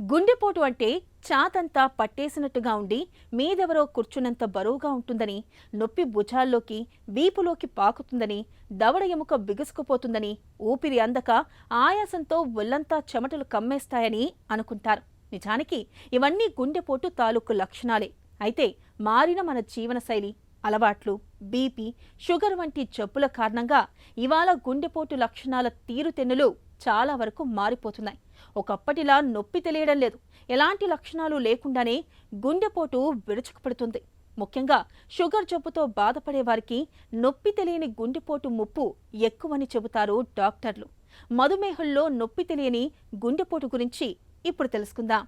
గుండెపోటు అంటే ఛాతంతా పట్టేసినట్టుగా ఉండి మీదెవరో కూర్చున్నంత బరువుగా ఉంటుందని, నొప్పి భుజాల్లోకి వీపులోకి పాకుతుందని, దవడ ఎముక బిగుసుకుపోతుందని, ఊపిరి అందక ఆయాసంతో ఒళ్లంతా చెమటలు కమ్మేస్తాయని అనుకుంటారు. నిజానికి ఇవన్నీ గుండెపోటు తాలూకు లక్షణాలే. అయితే మారిన మన జీవనశైలి, అలవాట్లు, బీపీ, షుగర్ వంటి జబ్బుల కారణంగా ఇవాళ గుండెపోటు లక్షణాల తీరుతెన్నులు చాలా వరకు మారిపోతున్నాయి. ఒకప్పటిలా నొప్పి తెలియడం లేదు. ఎలాంటి లక్షణాలు లేకుండానే గుండెపోటు విరుచుకుపడుతుంది. ముఖ్యంగా షుగర్ జబ్బుతో బాధపడే వారికి నొప్పి తెలియని గుండెపోటు ముప్పు ఎక్కువని చెబుతారు డాక్టర్లు. మధుమేహుల్లో నొప్పి తెలియని గుండెపోటు గురించి ఇప్పుడు తెలుసుకుందాం.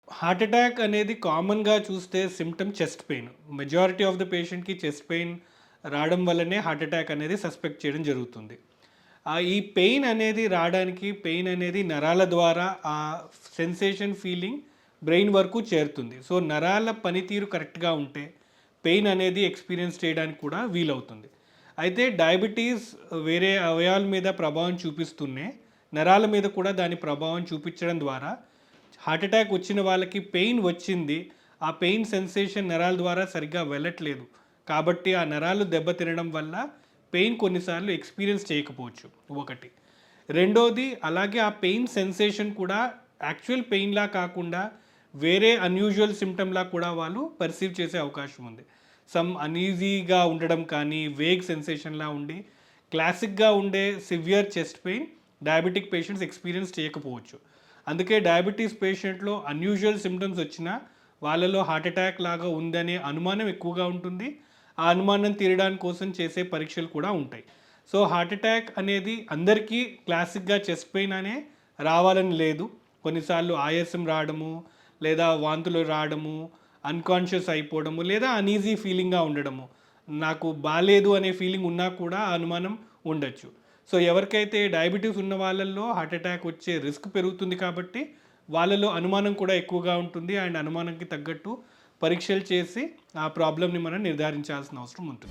హార్ట్ అటాక్ అనేది కామన్‌గా చూస్తే symptom chest pain. Majority of the పేషెంట్‌కి చెస్ట్ పెయిన్ రావడం వల్లనే హార్ట్ అటాక్ అనేది సస్పెక్ట్ చేయడం జరుగుతుంది. ఈ పెయిన్ అనేది రావడానికి పెయిన్ అనేది నరాల ద్వారా ఆ సెన్సేషన్ ఫీలింగ్ బ్రెయిన్ వరకు చేరుతుంది. సో నరాల పనితీరు కరెక్ట్‌గా ఉంటే పెయిన్ అనేది ఎక్స్‌పీరియన్స్ చేయడానికి కూడా వీలవుతుంది. అయితే డయాబెటీస్ వేరే అవయవాల మీద ప్రభావం చూపిస్తూనే నరాల మీద కూడా దాని ప్రభావం చూపించడం ద్వారా హార్ట్ అటాక్ వచ్చిన వాళ్ళకి పెయిన్ వచ్చింది. ఆ పెయిన్ సెన్సేషన్ నరాల ద్వారా సరిగ్గా వెళ్ళట్లేదు. కాబట్టి ఆ నరాలు దెబ్బతినడం వల్ల పెయిన్ కొన్నిసార్లు ఎక్స్పీరియన్స్ చేయకపోవచ్చు ఒకటి. రెండోది అలాగే ఆ పెయిన్ సెన్సేషన్ కూడా యాక్చువల్ పెయిన్‌లా కాకుండా వేరే అన్‌యూజువల్ సిమ్టమ్‌లా కూడా వాళ్ళు పర్సీవ్ చేసే అవకాశం ఉంది. సమ్ అన్‌ఈజీగా ఉండడం కానీ, వేగ్ సెన్సేషన్‌లా ఉండి, క్లాసిక్‌గా ఉండే severe chest pain diabetic patients experience చేయకపోవచ్చు. అందుకే డయాబెటీస్ పేషెంట్‌లో అన్‌యూజువల్ సిమ్టమ్స్ వచ్చినా వాళ్ళలో హార్ట్ అటాక్ లాగా ఉందనే అనుమానం ఎక్కువగా ఉంటుంది. ఆ అనుమానం తీరడానికి కోసం చేసే పరీక్షలు కూడా ఉంటాయి. సో హార్ట్ అటాక్ అనేది అందరికీ క్లాసిక్‌గా చెస్ట్ పెయిన్ అనే రావాలని లేదు. కొన్నిసార్లు ఆయాసం రావడము, లేదా వాంతులు రావడము, అన్‌కాన్షియస్ అయిపోవడము, లేదా అన్‌ఈజీ ఫీలింగ్‌గా ఉండడము. నాకు బాలేదు అనే ఫీలింగ్ ఉన్నా కూడా ఆ అనుమానం ఉండొచ్చు. సో ఎవరికైతే డయాబెటీస్ ఉన్న వాళ్ళల్లో హార్ట్ అటాక్ వచ్చే రిస్క్ పెరుగుతుంది కాబట్టి వాళ్ళలో అనుమానం కూడా ఎక్కువగా ఉంటుంది. అండ్ అనుమానంకి తగ్గట్టు పరీక్షలు చేసి ఆ ప్రాబ్లమ్‌ని మనం నిర్ధారించాల్సిన అవసరం ఉంటుంది.